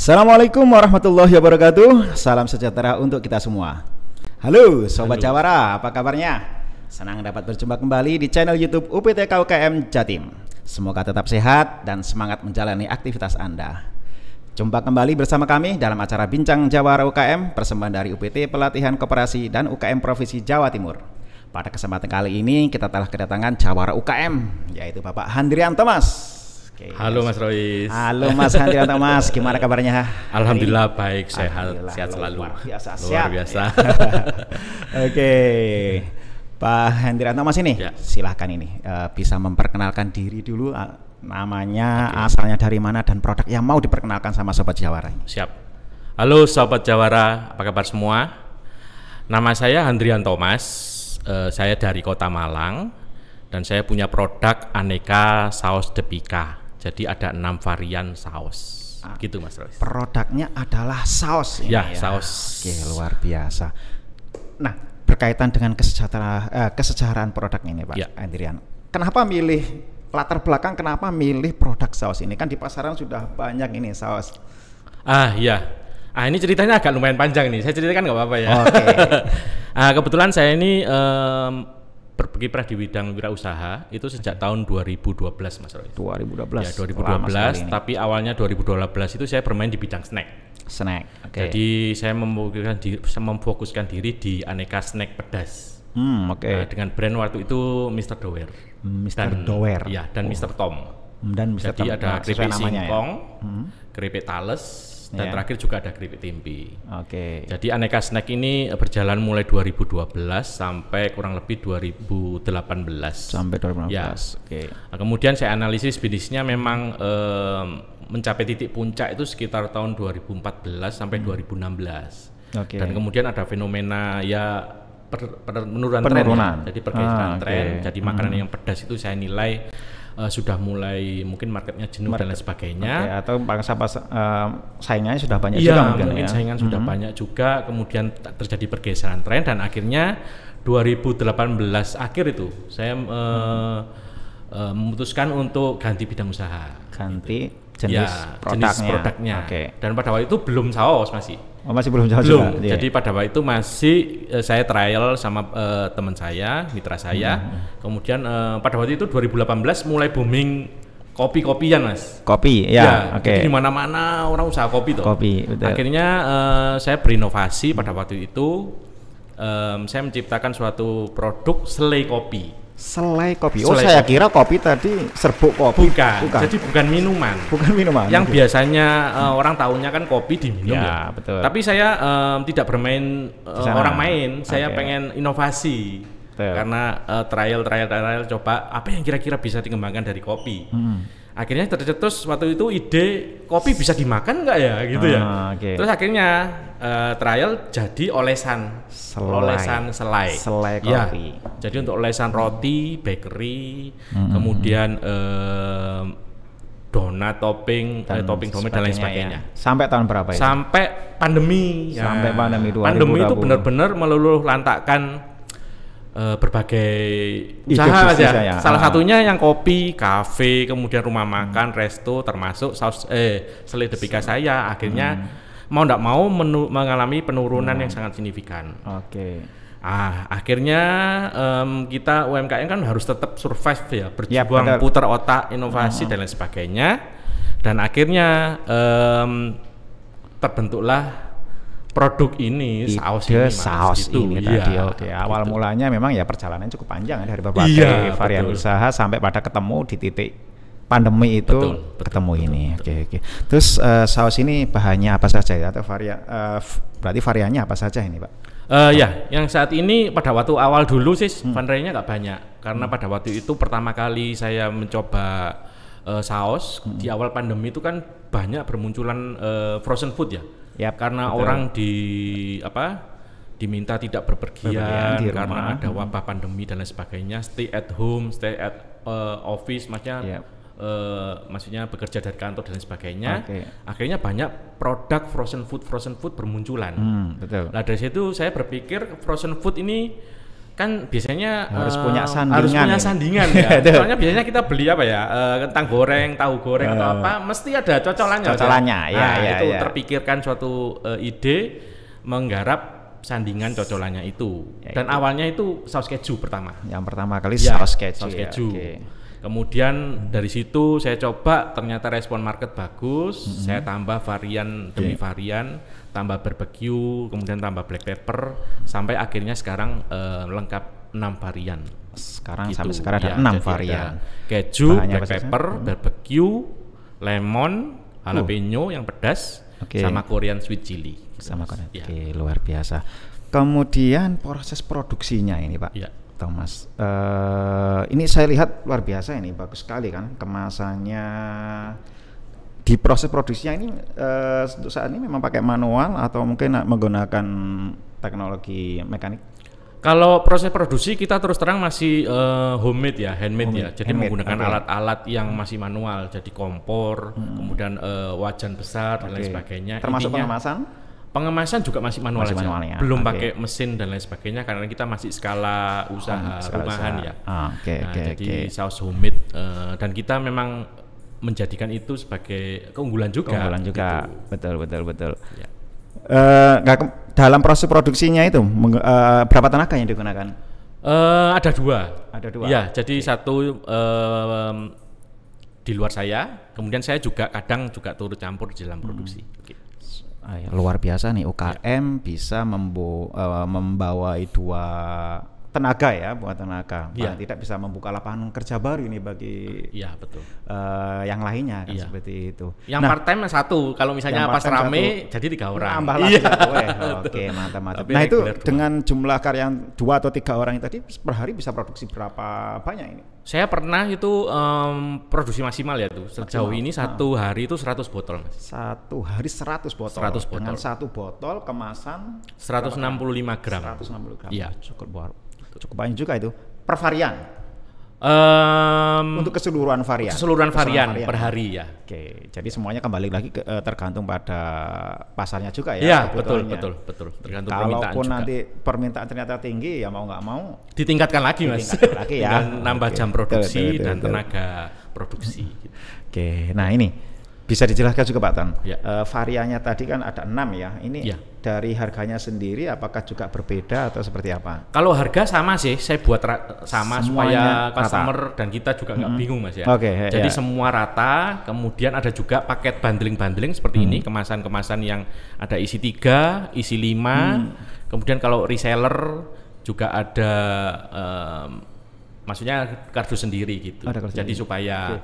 Assalamualaikum warahmatullahi wabarakatuh. Salam sejahtera untuk kita semua. Halo Sobat Jawara, apa kabarnya? Senang dapat berjumpa kembali di channel YouTube UPTK UKM Jatim. Semoga tetap sehat dan semangat menjalani aktivitas Anda. Jumpa kembali bersama kami dalam acara Bincang Jawara UKM, persembahan dari UPT Pelatihan Koperasi dan UKM Provinsi Jawa Timur. Pada kesempatan kali ini kita telah kedatangan Jawara UKM, yaitu Bapak Handrian Thomas. Halo Mas Rois. Halo Mas Handrian Thomas, gimana kabarnya? Alhamdulillah baik, sehat selalu. Luar biasa. Oke, Pak Handrian Thomas ini, silahkan ini bisa memperkenalkan diri dulu, namanya, asalnya dari mana, dan produk yang mau diperkenalkan sama Sobat Jawara. Siap. Halo Sobat Jawara, apa kabar semua? Nama saya Handrian Thomas, saya dari Kota Malang, dan saya punya produk aneka saus Depika. Jadi ada 6 varian saus, gitu Mas Rois. Produknya adalah saus ini ya? Saus. Oke, luar biasa. Nah, berkaitan dengan kesejahteraan produk ini Pak Handrian, kenapa milih, latar belakang kenapa milih produk saus ini? Kan di pasaran sudah banyak ini saus. Ini ceritanya agak lumayan panjang nih, saya ceritakan nggak apa-apa ya. Oke. Kebetulan saya ini berkiprah di bidang wirausaha itu sejak tahun 2012 Mas Roy. 2012. Ya, 2012, tapi awalnya 2012 itu saya bermain di bidang snack. Jadi saya memfokuskan diri di aneka snack pedas. Dengan brand waktu itu Mr. Dower. Dower. Ya, dan Mr. Tom. Dan Mr. Jadi Tom. ada keripik singkong, ya? keripik tales, dan terakhir juga ada keripik tempe. Jadi aneka snack ini berjalan mulai 2012 sampai kurang lebih 2018. Sampai 2018. Ya. Nah, kemudian saya analisis bisnisnya memang mencapai titik puncak itu sekitar tahun 2014 sampai 2016. Dan kemudian ada fenomena penurunan tren. Jadi pergeseran tren. Jadi makanan yang pedas itu saya nilai sudah mulai mungkin marketnya jenuh dan lain sebagainya. Atau saingannya sudah banyak juga mungkin saingan sudah banyak juga, kemudian terjadi pergeseran tren dan akhirnya 2018 akhir itu saya memutuskan untuk ganti bidang usaha. Ganti jenis produknya. Dan pada waktu itu belum saus masih. Masih belum saus juga. Jadi pada waktu itu masih saya trial sama teman saya, mitra saya. Kemudian pada waktu itu 2018 mulai booming kopi-kopian Mas. Kopi, Jadi di mana-mana orang usaha kopi tuh. Betul. Akhirnya saya berinovasi pada waktu itu. Saya menciptakan suatu produk selai kopi. Selai kopi. Saya kira kopi tadi serbuk kopi. Bukan. Jadi bukan minuman. Yang biasanya orang tahunya kan kopi diminum ya. Betul. Tapi saya tidak bermain orang main. Saya pengen inovasi. Karena trial coba apa yang kira-kira bisa dikembangkan dari kopi. Akhirnya tercetus waktu itu ide kopi bisa dimakan nggak ya gitu ya. Terus akhirnya trial jadi olesan selai kopi. Jadi untuk olesan roti, bakery, kemudian donat topping donat dan lain sebagainya. Sampai tahun berapa itu? Sampai pandemi. Sampai pandemi 2020. Pandemi itu benar-benar meluluh lantakkan berbagai usaha aja. Salah satunya yang kopi, kafe, kemudian rumah makan, resto, termasuk saus selai Depika saya akhirnya mau tidak mau mengalami penurunan yang sangat signifikan. Akhirnya kita UMKM kan harus tetap survive ya, berjuang putar otak, inovasi dan lain sebagainya. Dan akhirnya terbentuklah produk ini, saus ini tadi. Awal mulanya memang ya perjalanan cukup panjang ya, dari berbagai varian usaha sampai pada ketemu di titik pandemi itu ketemu ini. Terus saus ini bahannya apa saja ya, atau berarti variannya apa saja ini Pak? Yang saat ini pada waktu awal dulu sih fundraisingnya nggak banyak, karena pada waktu itu pertama kali saya mencoba saus di awal pandemi itu kan banyak bermunculan frozen food ya. Karena orang diminta tidak berpergian karena ada wabah pandemi dan lain sebagainya, stay at home, stay at office, maksudnya bekerja dari kantor dan lain sebagainya. Akhirnya banyak produk frozen food bermunculan. Nah dari situ saya berpikir frozen food ini kan biasanya harus punya sandingan ya. Soalnya biasanya kita beli apa ya, kentang goreng, tahu goreng atau apa, mesti ada cocolannya. Itu terpikirkan suatu ide menggarap sandingan cocolannya itu. Dan awalnya itu saus keju pertama. Yang pertama kali saus keju. Kemudian dari situ saya coba, ternyata respon market bagus. Saya tambah varian demi varian, tambah barbecue, kemudian tambah black pepper, sampai akhirnya sekarang lengkap 6 varian. Sekarang gitu. sampai sekarang ada 6 varian. Ada keju, black pepper, barbecue, lemon, jalapeno yang pedas, sama Korean sweet chili. Sama Korean. Oke, luar biasa. Kemudian proses produksinya ini, Pak. Ya. Thomas, ini saya lihat luar biasa, ini bagus sekali kan kemasannya. Di proses produksinya ini untuk saat ini memang pakai manual atau mungkin menggunakan teknologi mekanik? Kalau proses produksi kita terus terang masih homemade ya, handmade ya. Jadi menggunakan alat-alat yang masih manual, jadi kompor, kemudian wajan besar dan lain sebagainya. Termasuk pengemasan? Pengemasan juga masih manual aja, belum pakai mesin dan lain sebagainya karena kita masih skala usaha rumahan ya. Jadi saus homemade dan kita memang menjadikan itu sebagai keunggulan juga. Gitu. Betul. Ya. Dalam proses produksinya itu berapa tenaga yang digunakan? Ada dua. Ya, jadi satu di luar saya, kemudian saya juga kadang turut campur di dalam produksi. Luar biasa nih UKM bisa membawai 2 tenaga ya, buat tenaga. Tidak bisa membuka lapangan kerja baru ini bagi betul. Yang lainnya kan seperti itu. Yang part time 1, kalau misalnya pas rame jadi 3 orang. Nambah lagi. Oke, mantap. Nah, itu dengan jumlah karyawan 2 atau 3 orang itu tadi per hari bisa produksi berapa banyak ini? Saya pernah itu produksi maksimal ya tuh. Sejauh ini 1 hari itu 100 botol, Mas. 1 hari 100 botol. 100 botol. Dengan 1 botol kemasan 165 gram. 160 gram. Iya. Cukup banyak juga itu per varian. Untuk keseluruhan varian. Per hari ya. Oke, jadi semuanya kembali lagi tergantung pada pasarnya juga ya. Iya, betul. Tergantung permintaan juga. Kalaupun nanti permintaan ternyata tinggi, ya mau nggak mau ditingkatkan lagi, Mas. Dengan nambah jam produksi dan tenaga produksi. Oke, nah ini bisa dijelaskan juga Pak Tan. Variannya tadi kan ada 6 ya. Ini dari harganya sendiri apakah juga berbeda atau seperti apa? Kalau harga sama sih, saya buat sama supaya customer dan kita juga nggak bingung, Mas ya. Jadi semua rata. Kemudian ada juga paket bundling seperti ini, kemasan-kemasan yang ada isi 3, isi 5. Kemudian kalau reseller juga ada maksudnya kardus sendiri gitu. Jadi supaya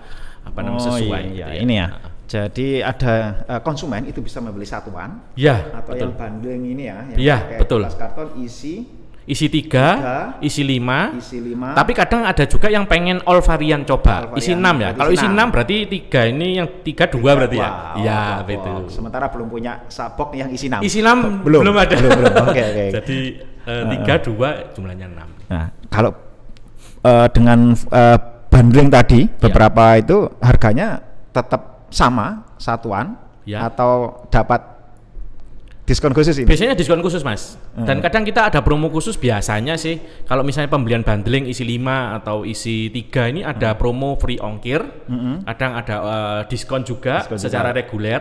sesuai gitu ya. Ini ya. Jadi ada konsumen itu bisa membeli satuan, atau yang bundling ini ya, yang pakai karton isi 3, isi 5. Tapi kadang ada juga yang pengen all varian coba, isi 6 ya. Kalau isi 6 berarti 3 ini yang 3 2 berarti ya. Iya, betul. Sementara belum punya sabok yang isi 6. Isi 6 belum ada. Oke. Jadi 3 2 jumlahnya 6. Nah, kalau dengan bundling tadi beberapa itu harganya tetap sama satuan atau dapat diskon khusus ini? Biasanya diskon khusus, Mas. Dan kadang kita ada promo khusus biasanya sih. Kalau misalnya pembelian bundling isi 5 atau isi 3 ini ada promo free ongkir. Kadang ada diskon juga secara reguler.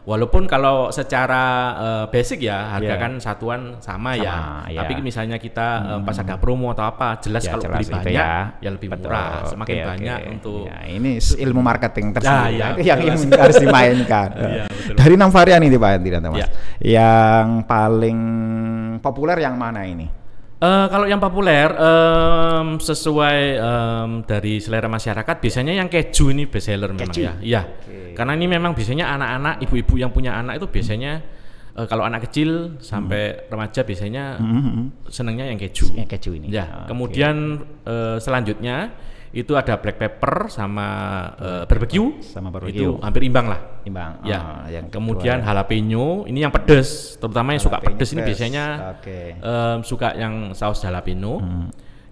Walaupun kalau secara basic ya harga kan satuan sama ya. Tapi misalnya kita pas ada promo atau apa, jelas kalau beli banyak ya lebih murah. Semakin banyak untuk ini ilmu marketing tersendiri. Itu yang harus dimainkan. Dari 6 varian ini Pak Hendrianto, Mas. Yang paling populer yang mana ini? Kalau yang populer sesuai dari selera masyarakat biasanya yang keju ini best seller memang ya. Iya. Karena ini memang biasanya anak-anak, ibu-ibu yang punya anak itu biasanya kalau anak kecil sampai remaja biasanya senangnya yang keju. Yang keju ini. Ya. Kemudian selanjutnya itu ada black pepper sama barbecue. Itu hampir imbang lah. Ya. Yang kemudian jalapeno ini yang pedas, terutama yang suka pedas ini biasanya suka yang saus jalapeno.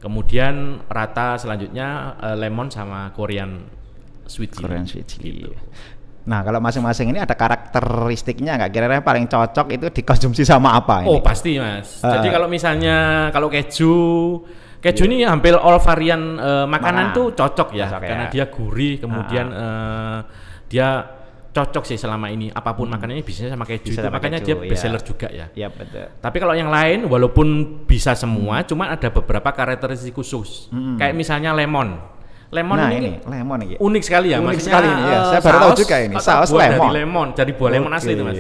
Kemudian rata selanjutnya lemon sama Korean sweet chili. Gitu. Nah, kalau masing-masing ini ada karakteristiknya nggak? Kira-kira paling cocok itu dikonsumsi sama apa ini? Oh, pasti Mas. Jadi kalau misalnya keju ini hampir all varian makanan tuh cocok ya, karena dia gurih, kemudian dia cocok sih selama ini. Apapun makanannya biasanya sama keju, itu makanya dia best seller juga ya. Iya, betul. Tapi kalau yang lain walaupun bisa semua, cuma ada beberapa karakteristik khusus. Kayak misalnya lemon. Lemon ini unik sekali ya, unik maksudnya sekali ini, ya. Saya baru tahu juga ini saus lemon. Dari buah lemon asli itu Mas.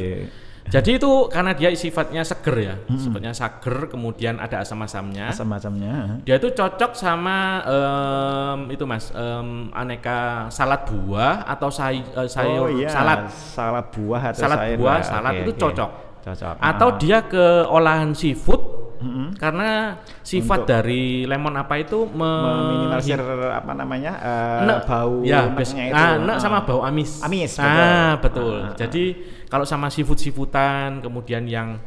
Jadi itu karena dia sifatnya seger ya, sifatnya seger, kemudian ada asam-asamnya. Dia itu cocok sama itu Mas, aneka salad buah atau sayur salad. Salad buah atau salad itu cocok. Atau dia ke olahan seafood. Karena sifat dari lemon apa itu meminimalisir apa namanya bau itu sama bau amis. Betul. Jadi kalau sama seafood-seafoodan, kemudian yang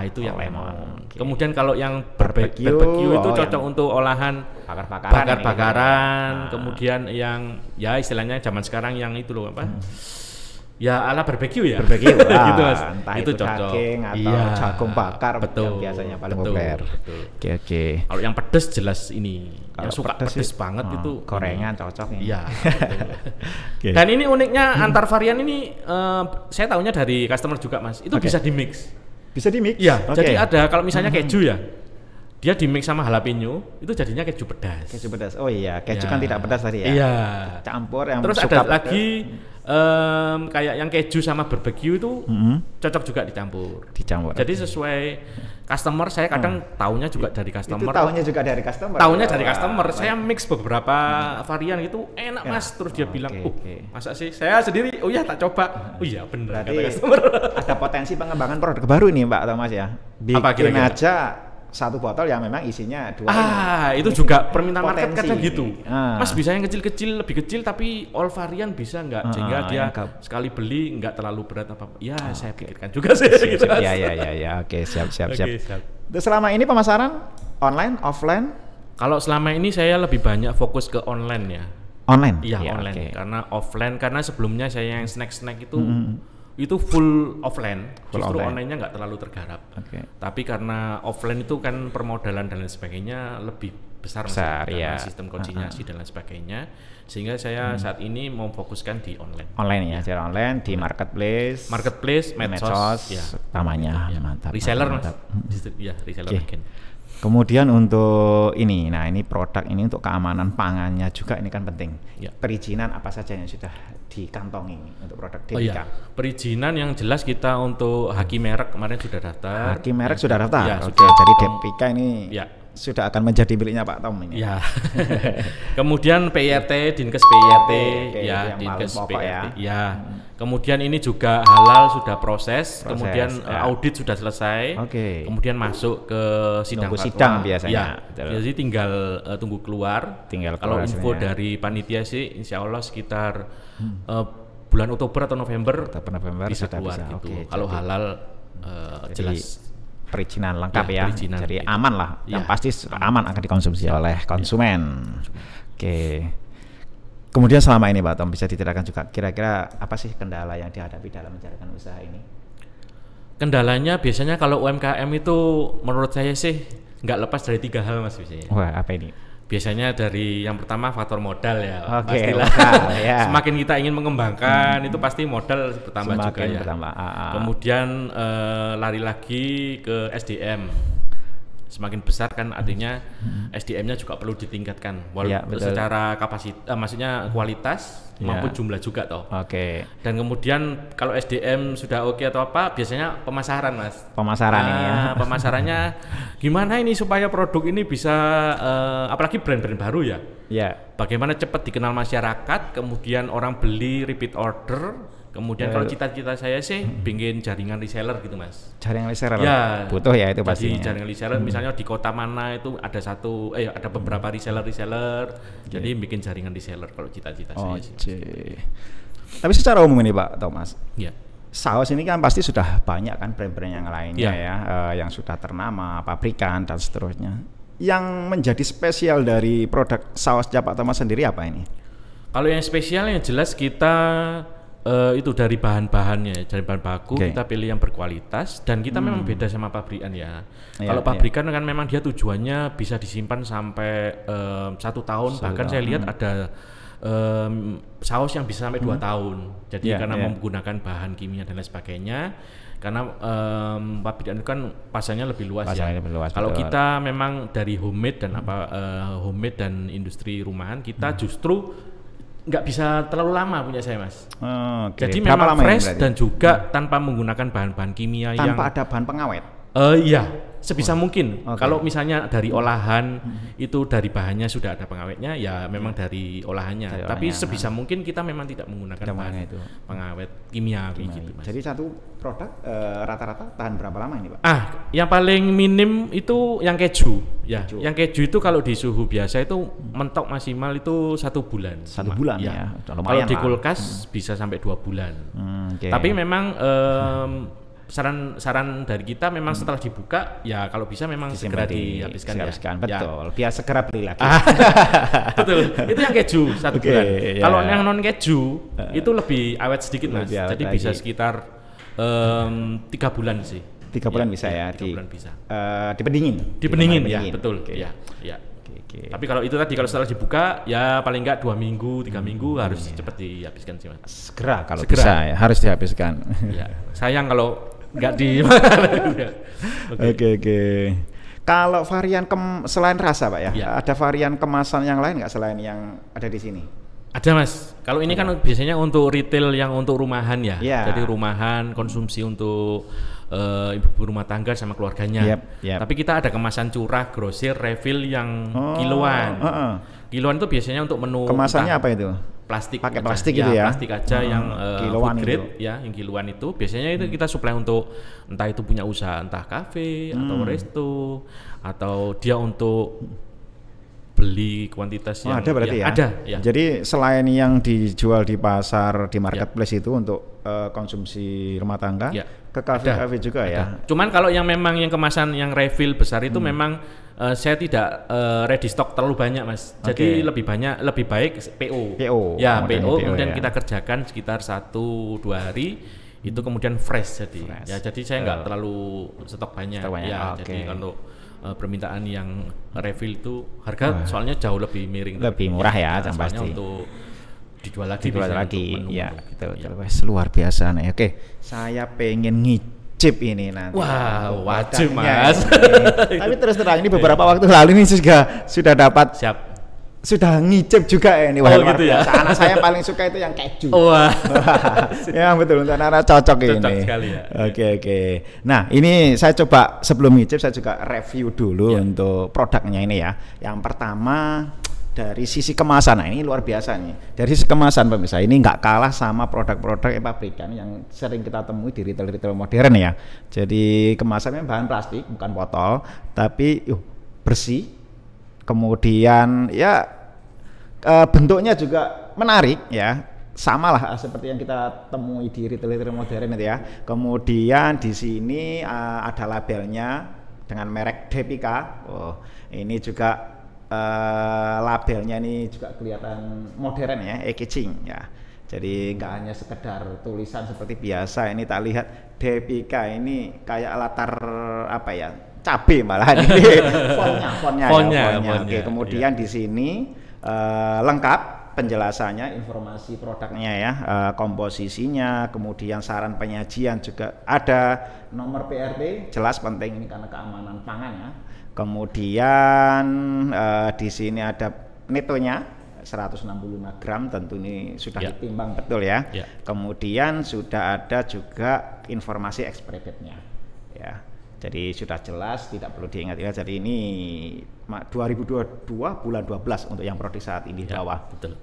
itu yang lemon. Kemudian kalau yang barbecue itu cocok untuk olahan bakar-bakaran. Kemudian yang ya istilahnya zaman sekarang yang itu loh apa? Ya ala barbecue ya. Gitu Mas. Entah itu cocok. Daging atau jagung bakar yang biasanya paling populer. Oke. Kalau yang pedes jelas ini. Kalau yang suka pedes banget itu gorengan cocok ini. Iya. Dan ini uniknya antar varian ini saya tahunya dari customer juga Mas. Itu bisa di-mix. Bisa di-mix? Iya. Jadi ada kalau misalnya keju ya. Dia di-mix sama jalapeno, itu jadinya keju pedas. Keju pedas. Oh iya, keju kan tidak pedas tadi ya. Iya. Campur yang terus ada lagi kayak yang keju sama barbecue itu cocok juga dicampur. Jadi sesuai customer, saya kadang taunya juga dari customer. Itu taunya juga dari customer. Taunya dari customer. Saya mix beberapa varian itu enak Mas. Terus dia bilang, masa sih? Saya sendiri, oh iya tak coba. Oh iya benar kata customer. Ada potensi pengembangan produk baru nih Mbak Thomas ya. Bikin aja satu botol yang memang isinya 2 itu juga permintaan market kadang gitu. Mas bisa yang kecil-kecil, lebih kecil tapi all varian bisa nggak? Sehingga dia sekali beli nggak terlalu berat apa-apa. Ya saya pikirkan juga sih. Ya, oke, siap. Terus selama ini pemasaran online, offline? Kalau selama ini saya lebih banyak fokus ke online ya. Online? Iya online. Karena offline, karena sebelumnya saya yang snack itu full offline, justru online-nya nggak terlalu tergarap. Tapi karena offline itu kan permodalan dan lain sebagainya lebih besar karena sistem konsinyasi dan lain sebagainya, sehingga saya saat ini mau fokuskan di online. Online ya, secara online di marketplace, medsos, namanya. Mantap. Reseller, reseller mungkin. Kemudian untuk ini, ini produk ini untuk keamanan pangannya juga ini kan penting. Perizinan apa saja yang sudah dikantongi untuk produk DPK? Perizinan yang jelas kita untuk haki merek kemarin sudah daftar. Haki merek sudah daftar. Jadi DPK ini sudah akan menjadi miliknya Pak Tom ini. Ya. Kemudian PIRT, Dinkes PIRT, Dinkes PIRT. Kemudian ini juga halal sudah proses. Kemudian audit sudah selesai. Kemudian masuk ke sidang biasanya. Jadi tinggal tunggu keluar. Kalau info dari panitia sih insya Allah sekitar bulan Oktober atau November bisa keluar gitu. Kalau halal jelas perizinan lengkap jadi aman lah, yang pasti aman akan dikonsumsi oleh konsumen. Kemudian selama ini Pak Tom bisa diceritakan juga kira-kira apa sih kendala yang dihadapi dalam menjalankan usaha ini? Kendalanya biasanya kalau UMKM itu menurut saya sih nggak lepas dari 3 hal Mas biasanya. Wah, apa ini? Biasanya dari yang pertama faktor modal ya, pastilah. Semakin kita ingin mengembangkan itu pasti modal bertambah juga ya. Kemudian lari lagi ke SDM. Semakin besar kan artinya SDM-nya juga perlu ditingkatkan, walaupun secara kapasitas, maksudnya kualitas maupun jumlah juga toh. Dan kemudian kalau SDM sudah oke atau apa, biasanya pemasaran Mas. Ini ya. Pemasarannya gimana ini supaya produk ini bisa, apalagi brand-brand baru ya. Bagaimana cepat dikenal masyarakat, kemudian orang beli repeat order. Kemudian kalau cita-cita saya sih bikin jaringan reseller gitu Mas. Jaringan reseller? Ya, butuh ya itu pastinya. Jadi jaringan reseller misalnya di kota mana itu ada ada beberapa reseller. Jadi bikin jaringan reseller kalau cita-cita saya sih. Tapi secara umum ini Pak Thomas, saus ini kan pasti sudah banyak kan brand-brand yang lainnya yang sudah ternama, pabrikan dan seterusnya. Yang menjadi spesial dari produk sausnya Pak Thomas sendiri apa ini? Kalau yang spesial yang jelas kita itu dari bahan-bahannya, dari bahan baku kita pilih yang berkualitas dan kita memang beda sama pabrikan ya. Kalau pabrikan kan memang dia tujuannya bisa disimpan sampai 1 tahun, bahkan saya lihat ada saus yang bisa sampai 2 tahun. Jadi karena menggunakan bahan kimia dan lain sebagainya. Karena pabrikan itu kan pasarnya lebih luas ya. Kalau kita memang dari homemade dan homemade dan industri rumahan, kita justru nggak bisa terlalu lama punya saya, Mas. Jadi memang fresh dan juga tanpa menggunakan bahan-bahan kimia tanpa ada bahan pengawet. Iya, sebisa mungkin. Kalau misalnya dari olahan itu dari bahannya sudah ada pengawetnya, ya memang dari olahannya. Tapi sebisa mungkin kita memang tidak menggunakan bahan itu pengawet kimiawi gitu, Mas. Jadi satu produk rata-rata tahan berapa lama ini, Pak? Yang paling minim itu yang keju. Ya, yang keju itu kalau di suhu biasa itu mentok maksimal itu 1 bulan. 1 bulan ya. Kalau di kulkas bisa sampai 2 bulan. Tapi memang saran dari kita memang setelah dibuka ya kalau bisa memang segera dihabiskan. Betul. Biar segera beli lagi. Betul. Itu yang keju 1 bulan. Kalau yang non keju itu lebih awet sedikit, Mas. Jadi bisa sekitar 3 bulan sih. 3 bulan bisa ya. 3 bulan bisa. Dipendingin ya, betul. Ya. Tapi kalau itu tadi kalau setelah dibuka ya paling enggak 2 minggu, 3 minggu harus cepat dihabiskan sih, Mas. Segera kalau bisa ya, harus dihabiskan. Ya. Sayang kalau enggak di Oke. Kalau varian selain rasa, Pak ya, ada varian kemasan yang lain nggak selain yang ada di sini? Ada, Mas. Kalau ini kan biasanya untuk retail yang untuk rumahan ya. Jadi rumahan konsumsi untuk ibu rumah tangga sama keluarganya. Tapi kita ada kemasan curah, grosir, refill yang kiloan. Kiloan itu biasanya untuk menu. Kemasannya apa itu? Plastik. Pakai plastik gitu ya? Plastik aja yang kiloan food grade ya, yang kiloan itu biasanya itu kita supply untuk entah itu punya usaha, entah kafe atau resto atau dia untuk beli kuantitas yang ada berarti ya? Ada ya. Jadi selain yang dijual di pasar di marketplace itu untuk konsumsi rumah tangga, ke kafe-kafe juga ya. Cuman kalau yang memang yang kemasan yang refill besar itu memang saya tidak ready stock terlalu banyak, Mas. Jadi lebih baik PO. Ya, PO kemudian kita kerjakan sekitar 1-2 hari itu kemudian fresh jadi. Ya jadi saya nggak terlalu stok banyak. Jadi kalau permintaan yang refill itu harga soalnya jauh lebih miring, lebih murah ya, pasti untuk dijual lagi ya betul. Luar biasa nih. Oke, saya pengen ngicip ini nanti. Wah, wajib, Mas. Tapi terus terang ini beberapa waktu lalu ini sudah dapat sudah ngicip juga ya ini. Gitu ya. Anak saya paling suka itu yang keju. Wah. Ya betul, untuk anak cocok ini. Cocok sekali ya. Oke. Nah ini saya coba sebelum ngicip saya juga review dulu untuk produknya ini ya. Yang pertama dari sisi kemasan, nah ini luar biasa nih. Dari sisi kemasan pemirsa ini nggak kalah sama produk-produk pabrikan yang sering kita temui di retail modern ya. Jadi kemasannya bahan plastik bukan botol, tapi bersih. Kemudian ya bentuknya juga menarik ya, sama lah seperti yang kita temui di retail modern itu ya. Kemudian di sini ada labelnya dengan merek Depika. Ini juga labelnya ini juga kelihatan modern ya, packaging ya. Jadi nggak hanya sekedar tulisan seperti biasa. Ini tak lihat Depika ini kayak latar apa ya? Cabe malah ini fontnya. Oke, kemudian di sini lengkap penjelasannya, informasi produknya ya, komposisinya, kemudian saran penyajian juga ada, nomor PRT jelas penting ini karena keamanan pangan ya. Kemudian di sini ada netonya 165 gram, tentu ini sudah ditimbang betul ya. Kemudian sudah ada juga informasi expirednya ya. Jadi sudah jelas, tidak perlu diingat-ingat. Jadi ini 2022 bulan 12 untuk yang produk saat ini di bawah. Betul.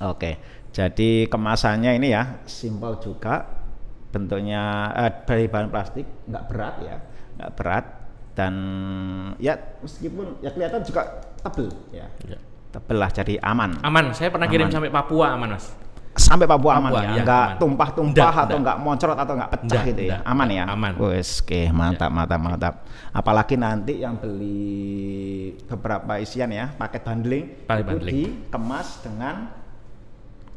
Oke, jadi kemasannya ini ya simpel juga, bentuknya dari bahan plastik, nggak berat ya, nggak berat, dan ya meskipun ya kelihatan juga tebel ya, tebel lah, jadi aman. Aman, saya pernah kirim sampai Papua aman, Mas. Sampai Papua aman ya, nggak tumpah-tumpah atau nggak moncrot atau nggak pecah gitu ya, aman ya. Aman. Oke, mantap. Apalagi nanti yang beli beberapa isian ya, paket bundling itu dikemas dengan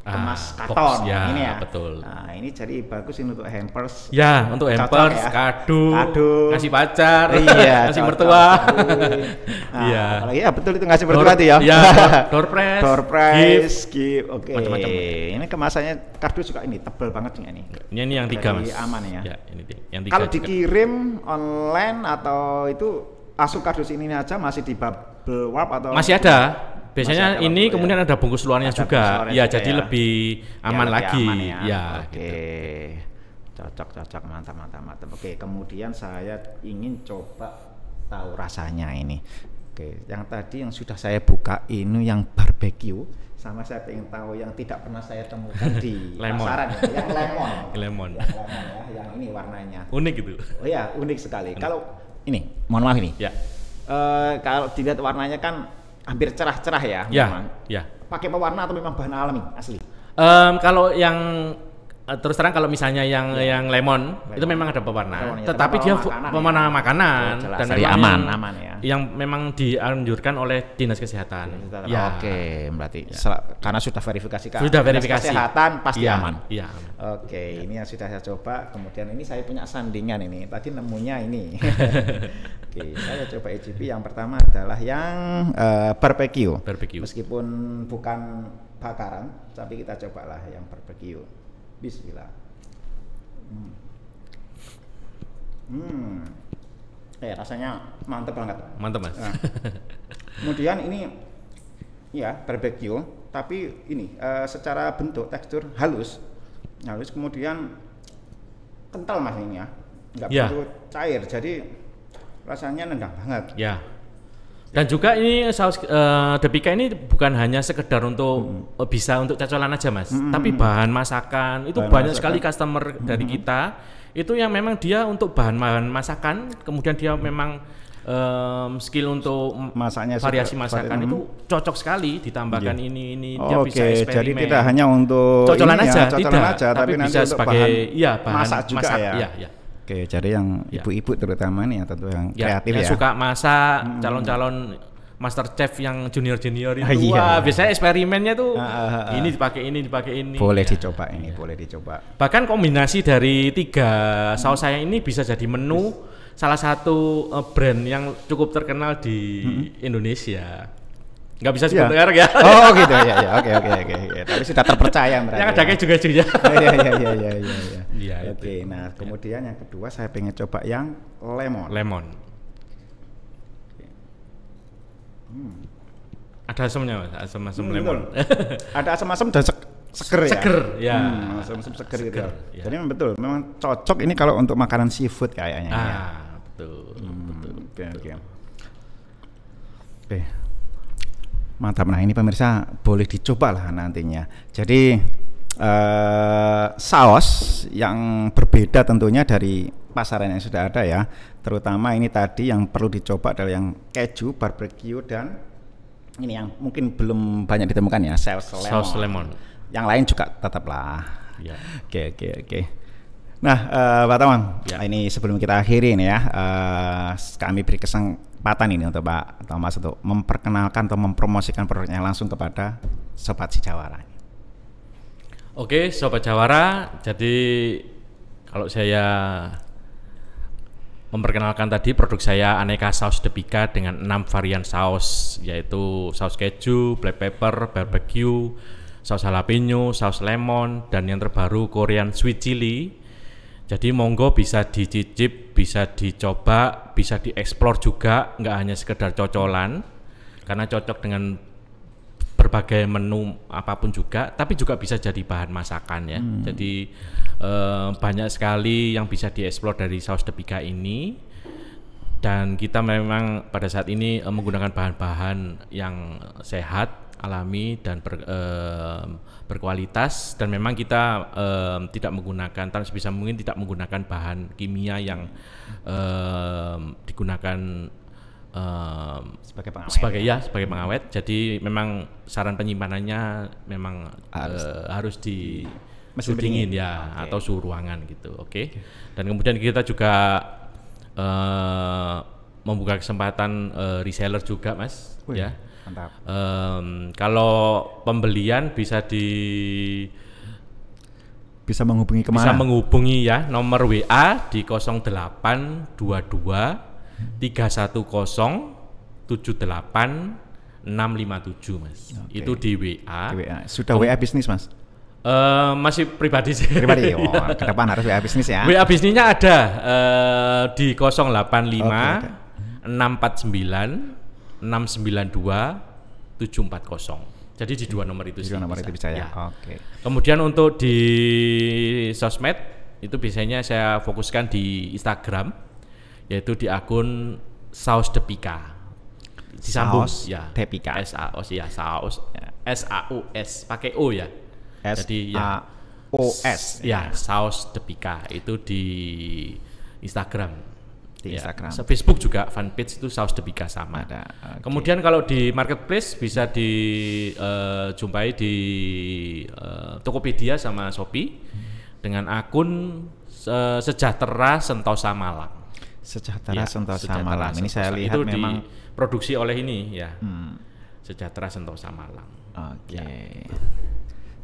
kemas karton box, ya, ini ya. Betul. Nah, ini jadi bagus ini untuk hampers. Ya, untuk hampers, ya. kado, ngasih pacar, iya, ngasih mertua. Nah, iya. apalagi ya betul itu ngasih mertua itu ya. Iya, door prize, gift. Oke. Macam-macam. Ini kemasannya kardus juga ini tebal banget nih. Ini yang 3 Mas. Aman ya. Ya, ini yang 3. Kalau dikirim online atau itu langsung kardus ini aja masih di bubble wrap atau masih ada. Biasanya masih ada ini ya? kemudian ada bungkus luarnya ada juga. bungkus luarnya Ya, juga jadi ya. lebih aman lebih lagi. aman ya. Ya, Oke. gitu. Cocok, mantap. Oke, kemudian saya ingin coba tahu rasanya ini. Oke, yang tadi yang sudah saya buka ini yang barbecue, sama saya ingin tahu yang tidak pernah saya temukan di pasaran ya, yang lemon. Lemon. Yang lemon ya, yang ini warnanya. Unik gitu. Oh ya, unik sekali. Kalau ini, mohon maaf ini. Ya. Kalau dilihat warnanya kan hampir cerah-cerah ya. Ya. Memang. Ya. Pakai pewarna atau memang bahan alami asli? Kalau yang terus terang kalau misalnya yang lemon itu memang ada pewarna, tetapi dia pewarna makanan dan memang aman ya. Yang memang dianjurkan oleh Dinas Kesehatan. Ya. Oke, berarti karena sudah verifikasi kan. Sudah verifikasi. Kesehatan pasti aman. Iya. Oke, ini yang sudah saya coba. Kemudian ini saya punya sandingan ini. Tadi nemunya ini. Oke, saya coba icip. Yang pertama adalah yang barbecue. Meskipun bukan bakaran, tapi kita cobalah yang barbecue. Bismillah. Rasanya mantep banget. Mantep Mas. Nah, kemudian ini ya barbecue, tapi ini secara bentuk tekstur halus, kemudian kental Mas ini ya, nggak perlu cair, jadi rasanya nendang banget. Ya. Dan juga ini saus Depika ini bukan hanya sekedar untuk bisa untuk cacolan aja Mas, tapi bahan masakan itu banyak sekali customer dari kita itu yang memang dia untuk bahan masakan, kemudian dia memang skill untuk masaknya variasi masakan itu cocok sekali ditambahkan ini dia bisa eksperimen. Jadi tidak hanya untuk cocolan aja, tapi bisa sebagai bahan masak juga ya. Iya. Oke, jadi yang ibu-ibu terutama nih tentu yang kreatif ya. Suka masak, calon-calon master chef yang junior-junior itu. Iya. Biasanya eksperimennya tuh ini dipakai ini. Boleh dicoba ini, boleh dicoba. Bahkan kombinasi dari 3 saus saya ini bisa jadi menu salah satu brand yang cukup terkenal di Indonesia. Nggak bisa sebut merek ya. Oh gitu ya. Oke. Tapi sudah terpercaya berarti. Yang ada kayak juga. Iya. Oke. Nah, kemudian yang kedua saya pengen coba yang lemon. Ada asamnya Mas, asam lemon. Ada asam-asam dan seger ya. Seger, ya. Asam seger gitu. Ya. Jadi memang cocok ini kalau untuk makanan seafood kayaknya. Betul. Oke. Mantap. Nah ini pemirsa boleh dicoba lah nantinya. Jadi saus yang berbeda tentunya dari pasaran yang sudah ada ya. Terutama ini tadi yang perlu dicoba adalah yang keju, barbecue, dan ini yang mungkin belum banyak ditemukan ya, saus lemon. Yang lain juga tetaplah. Ya. Oke. Nah Pak Taman, ini sebelum kita akhiri ini ya, kami beri kesempatan ini untuk Pak Thomas untuk memperkenalkan atau mempromosikan produknya langsung kepada Sobat Sijawara. Oke, Sobat Jawara, jadi kalau saya memperkenalkan tadi produk saya aneka saus Depika dengan 6 varian saus, yaitu saus keju, black pepper, barbecue, saus jalapeno, saus lemon, dan yang terbaru Korean sweet chili. Jadi monggo bisa dicicip, bisa dicoba, bisa dieksplor juga, nggak hanya sekedar cocolan, karena cocok dengan berbagai menu apapun juga, tapi juga bisa jadi bahan masakan ya. Jadi banyak sekali yang bisa dieksplor dari saus Depika ini, dan kita memang pada saat ini menggunakan bahan-bahan yang sehat, alami, dan berkualitas, dan memang kita tidak menggunakan, sebisa mungkin tidak menggunakan bahan kimia yang digunakan sebagai pengawet. Jadi memang saran penyimpanannya memang harus di suhu dingin ya, atau suhu ruangan gitu. Oke. Dan kemudian kita juga membuka kesempatan reseller juga Mas. Ya. Mantap. Kalau pembelian bisa menghubungi kemana? Bisa menghubungi ya nomor WA di 0822 310 78 657 Mas. Okay. Itu di WA. Sudah WA bisnis Mas? Masih pribadi sih. Pribadi. Oh, ke depan harus WA bisnis ya. WA bisnisnya ada di 085 649 692 740. Jadi di dua nomor itu bisa ya. Oke. Kemudian untuk di sosmed itu biasanya saya fokuskan di Instagram, yaitu di akun Saus Depika. Disambung ya. Depika. Saus ya, Saus. SAUS pakai O ya. Jadi ya SAUS ya, Saus Depika itu di Instagram. Instagram. Facebook juga fanpage itu Saus Depika sama. Okay. Kemudian kalau di marketplace bisa dijumpai di Tokopedia sama Shopee dengan akun Sejahtera Sentosa Malang. Sejahtera Sentosa Malang. Ini saya lihat itu memang diproduksi oleh ini ya. Sejahtera Sentosa Malang. Oke.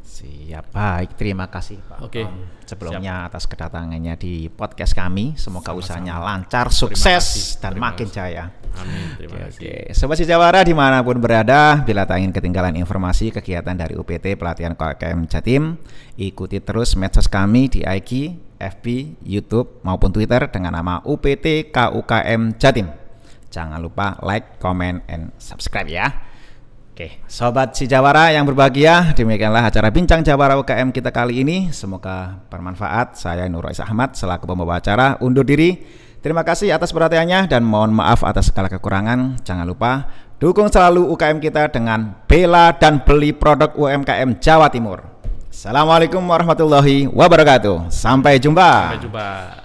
Siap, baik, terima kasih Pak. Oke. Sebelumnya atas kedatangannya di podcast kami, semoga usahanya lancar, sukses, dan makin jaya. Amin, terima kasih. Sobat Sijawara dimanapun berada, bila tak ingin ketinggalan informasi kegiatan dari UPT Pelatihan KUKM Jatim, ikuti terus medsos kami di IG, FB, YouTube maupun Twitter dengan nama UPT KUKM Jatim. Jangan lupa like, comment, and subscribe ya. Oke, Sobat Sijawara yang berbahagia, demikianlah acara Bincang Jawara UKM kita kali ini. Semoga bermanfaat. Saya Nur Rois Ahmad selaku pembawa acara undur diri. Terima kasih atas perhatiannya dan mohon maaf atas segala kekurangan. Jangan lupa dukung selalu UKM kita dengan bela dan beli produk UMKM Jawa Timur. Assalamualaikum warahmatullahi wabarakatuh. Sampai jumpa. Sampai jumpa.